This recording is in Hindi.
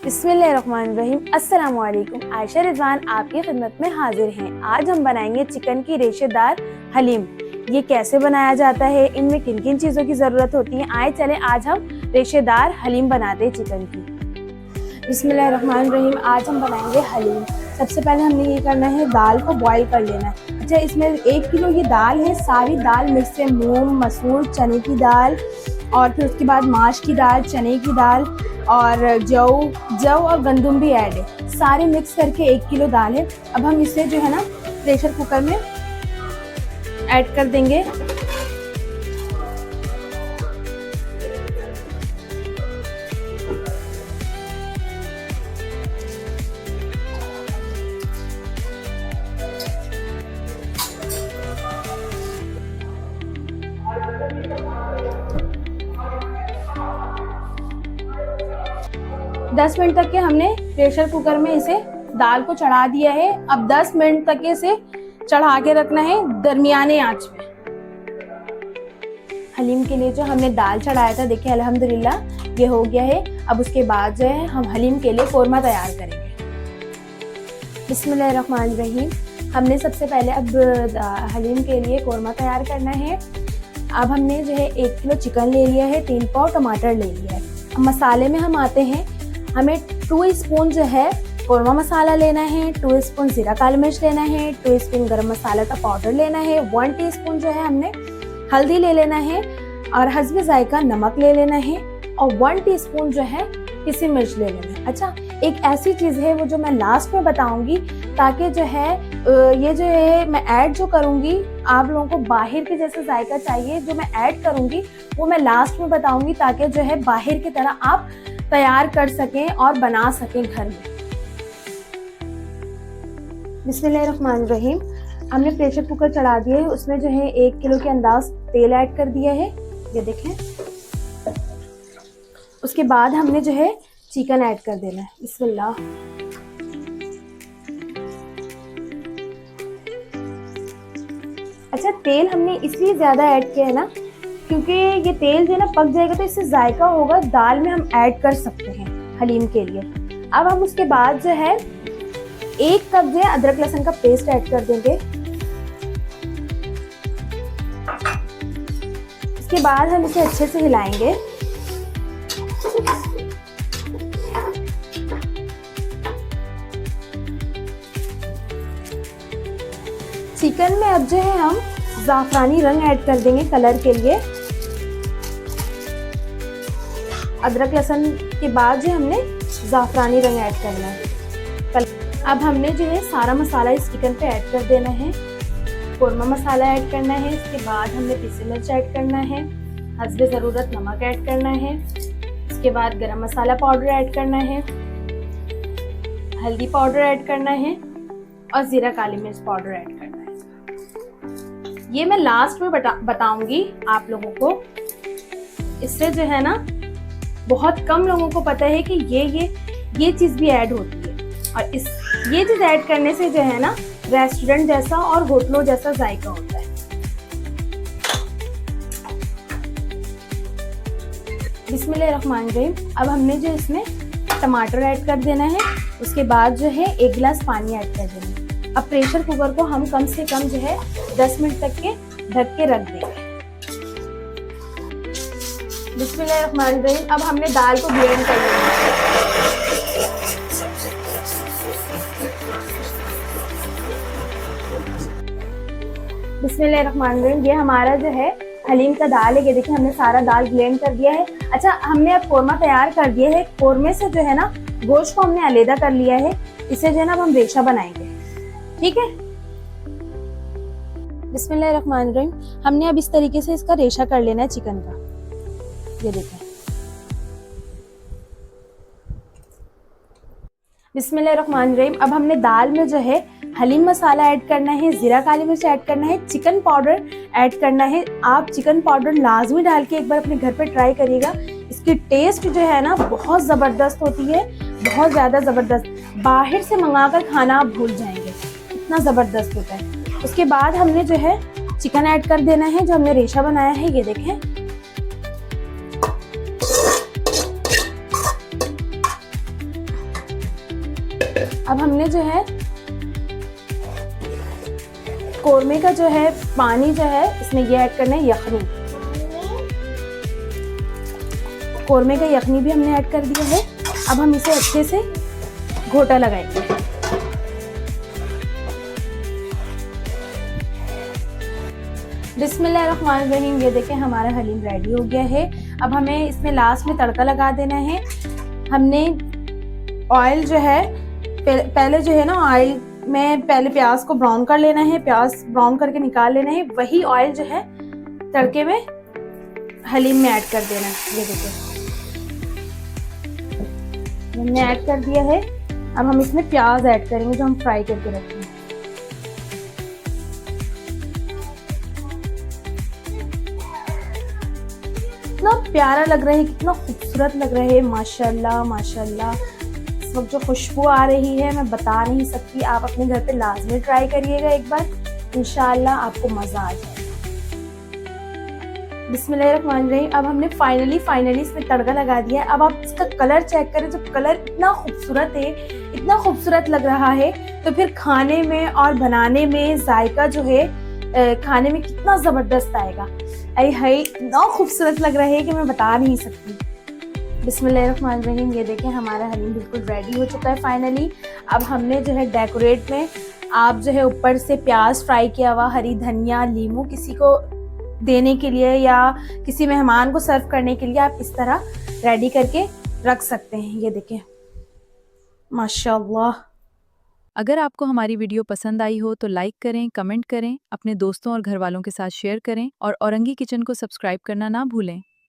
बिस्मिल्लाहिर्रहमानिर्रहीम। अस्सलाम वालेकुम। आयशा रिजवान आपकी खिदमत में हाजिर हैं। आज हम बनाएंगे चिकन की रेशेदार हलीम। ये कैसे बनाया जाता है, इनमें किन किन चीज़ों की ज़रूरत होती है, आए चले आज हम रेशेदार हलीम बनाते हैं चिकन की। बिस्मिल्लाहिर्रहमानिर्रहीम। आज हम बनाएंगे हलीम। सबसे पहले हमने ये करना है, दाल को बॉईल कर लेना है। अच्छा, इसमें 1 किलो ये दाल है, सारी दाल मिक्स है, मूंग, मसूर, चने की दाल और फिर उसके बाद माश की दाल, चने की दाल और जव और गंदुम भी ऐड है। सारे मिक्स करके 1 किलो दाल है। अब हम इसे जो है ना प्रेशर कुकर में ऐड कर देंगे। 10 मिनट तक के हमने प्रेशर कुकर में इसे दाल को चढ़ा दिया है। अब 10 मिनट तक इसे चढ़ा के रखना है दरमियाने आंच पे। हलीम के लिए जो हमने दाल चढ़ाया था, देखिए अल्हम्दुलिल्लाह ये हो गया है। अब उसके बाद जो है हम हलीम के लिए कोरमा तैयार करेंगे। बिस्मिल्लाहिर्रहमानिर्रहीम। हमने सबसे पहले अब हलीम के लिए कोरमा तैयार करना है। अब हमने जो है 1 किलो चिकन ले लिया है, 3 पाव टमाटर ले लिया है। अब मसाले में हम आते हैं। हमें 2 स्पून जो है कोरमा मसाला लेना है, 2 स्पून ज़ीरा काली मिर्च लेना है, 2 स्पून गरम मसाला का पाउडर लेना है, 1 टीस्पून जो है हमने हल्दी ले लेना है और हस्बे जायका नमक ले लेना है और 1 टीस्पून जो है पिसी मिर्च ले लेना है। अच्छा, एक ऐसी चीज़ है वो जो मैं लास्ट में बताऊंगी, ताकि जो है ये जो है मैं ऐड जो करूंगी, आप लोगों को बाहर के जैसा जायका चाहिए, जो मैं ऐड करूंगी वो मैं लास्ट में बताऊंगी, ताकि जो है बाहर की तरह आप तैयार कर सकें और बना सकें घर में। बिस्मिल्लाहिर्रहमानिर्रहीम। हमने प्रेशर कुकर चढ़ा दिया है, उसमें जो है 1 किलो के अंदाज तेल ऐड कर दिया है, ये देखें। उसके बाद हमने जो है चिकन ऐड कर देना है। बिस्मिल्लाह। अच्छा, तेल हमने इसलिए ज़्यादा ऐड किया है ना, क्योंकि ये तेल जो है ना पक जाएगा तो इससे जायका होगा, दाल में हम ऐड कर सकते हैं हलीम के लिए। अब हम उसके बाद जो है 1 कप जो है अदरक लहसुन का पेस्ट ऐड कर देंगे। इसके बाद हम इसे अच्छे से हिलाएंगे। चिकन में अब जो है हम ज़ाफ़रानी रंग ऐड कर देंगे कलर के लिए। अदरक लहसुन के बाद जो हमने ज़ाफ़रानी रंग ऐड करना है। अब हमने जो है सारा मसाला इस चिकन पे ऐड कर देना है। कोरमा मसाला ऐड करना है, इसके बाद हमने पिसी मिर्च ऐड करना है, हस्बे ज़रूरत नमक ऐड करना है, इसके बाद गरम मसाला पाउडर ऐड करना है, हल्दी पाउडर ऐड करना है और ज़ीरा काली मिर्च पाउडर ऐड करना है। ये मैं लास्ट में बताऊंगी आप लोगों को। इससे जो है ना बहुत कम लोगों को पता है कि ये चीज़ भी ऐड होती है, और ये चीज़ ऐड करने से जो है ना रेस्टोरेंट जैसा और होटलों जैसा जायका होता है। बिस्मिल्लाहिर्रहमानिर्रहीम। अब हमने जो इसमें टमाटर ऐड कर देना है, उसके बाद जो है 1 गिलास पानी ऐड कर देना है। अब प्रेशर कुकर को हम कम से कम जो है 10 मिनट तक के ढक के रख देंगे। बिस्मिल्लाहिर्रहमानिर्रहीम। अब हमने दाल को ब्लेंड कर लेना है। बिस्मिल्लाहिर्रहमानिर्रहीम। ये हमारा जो है हलीम का दाल है, ये देखिए हमने सारा दाल ब्लेंड कर दिया है। अच्छा, हमने अब कोरमा तैयार कर दिया है। कोरमे से जो है ना गोश्त को हमने अलग कर लिया है। इसे जो है ना अब हम रेशा बनाएंगे, ठीक है। बिस्मिल्लाहिर्रहमानिर्रहीम। हमने अब इस तरीके से इसका रेशा कर लेना है चिकन का, ये देखें। बिस्मिल्लाहिर्रहमानिर्रहीम। अब हमने दाल में जो है हलीम मसाला ऐड करना है, ज़ीरा काली मिर्च ऐड करना है, चिकन पाउडर ऐड करना है। आप चिकन पाउडर लाजमी डाल के एक बार अपने घर पे ट्राई करिएगा। इसकी टेस्ट जो है ना बहुत ज़बरदस्त होती है, बहुत ज़्यादा ज़बरदस्त। बाहर से मंगाकर खाना आप भूल जाएंगे, इतना ज़बरदस्त होता है। उसके बाद हमने जो है चिकन ऐड कर देना है, जो हमने रेशा बनाया है, ये देखें। अब हमने जो है कोरमे का जो है पानी जो है इसमें ये ऐड करना है यखनी। कोरमे का यखनी भी हमने ऐड कर दिया है। अब हम इसे अच्छे से घोटा लगाएंगे। बिस्मिल्लाहिर्रहमानिर्रहीम। ये देखें हमारा हलीम रेडी हो गया है। अब हमें इसमें लास्ट में तड़का लगा देना है। हमने ऑयल जो है पहले जो है ना ऑयल में पहले प्याज को ब्राउन कर लेना है। प्याज ब्राउन करके निकाल लेना है। वही ऑयल जो है तड़के में हलीम में ऐड कर देना है। ये देखिए हमने ऐड कर दिया है। अब हम इसमें प्याज ऐड करेंगे जो हम फ्राई करके रखेंगे। कितना प्यारा लग रहा है, कितना खूबसूरत लग रहा है, माशाल्लाह माशाल्लाह। इस वक्त जो खुशबू आ रही है मैं बता नहीं सकती। आप अपने घर पे लाजमी ट्राई करिएगा एक बार, इंशाल्लाह आपको मज़ा आ जाएगा। बिस्मिल्लाहिर्रहमानिर्रहीम। अब हमने फाइनली इसमें तड़का लगा दिया है। अब आप इसका कलर चेक करें, जब कलर इतना खूबसूरत है, इतना खूबसूरत लग रहा है, तो फिर खाने में और बनाने में जायका जो है खाने में कितना ज़बरदस्त आएगा। आई हाय इतना खूबसूरत लग रहा है कि मैं बता नहीं सकती। बिस्मिल्लाहिर्रहमानिर्रहीम। ये देखें हमारा हलीम बिल्कुल रेडी हो चुका है फाइनली। अब हमने जो है डेकोरेट में आप जो है ऊपर से प्याज फ्राई किया हुआ, हरी धनिया, नींबू किसी को देने के लिए या किसी मेहमान को सर्व करने के लिए आप इस तरह रेडी करके रख सकते हैं। ये देखें माशाल्लाह। अगर आपको हमारी वीडियो पसंद आई हो तो लाइक करें, कमेंट करें, अपने दोस्तों और घर वालों के साथ शेयर करें और औरंगी किचन को सब्सक्राइब करना ना भूलें।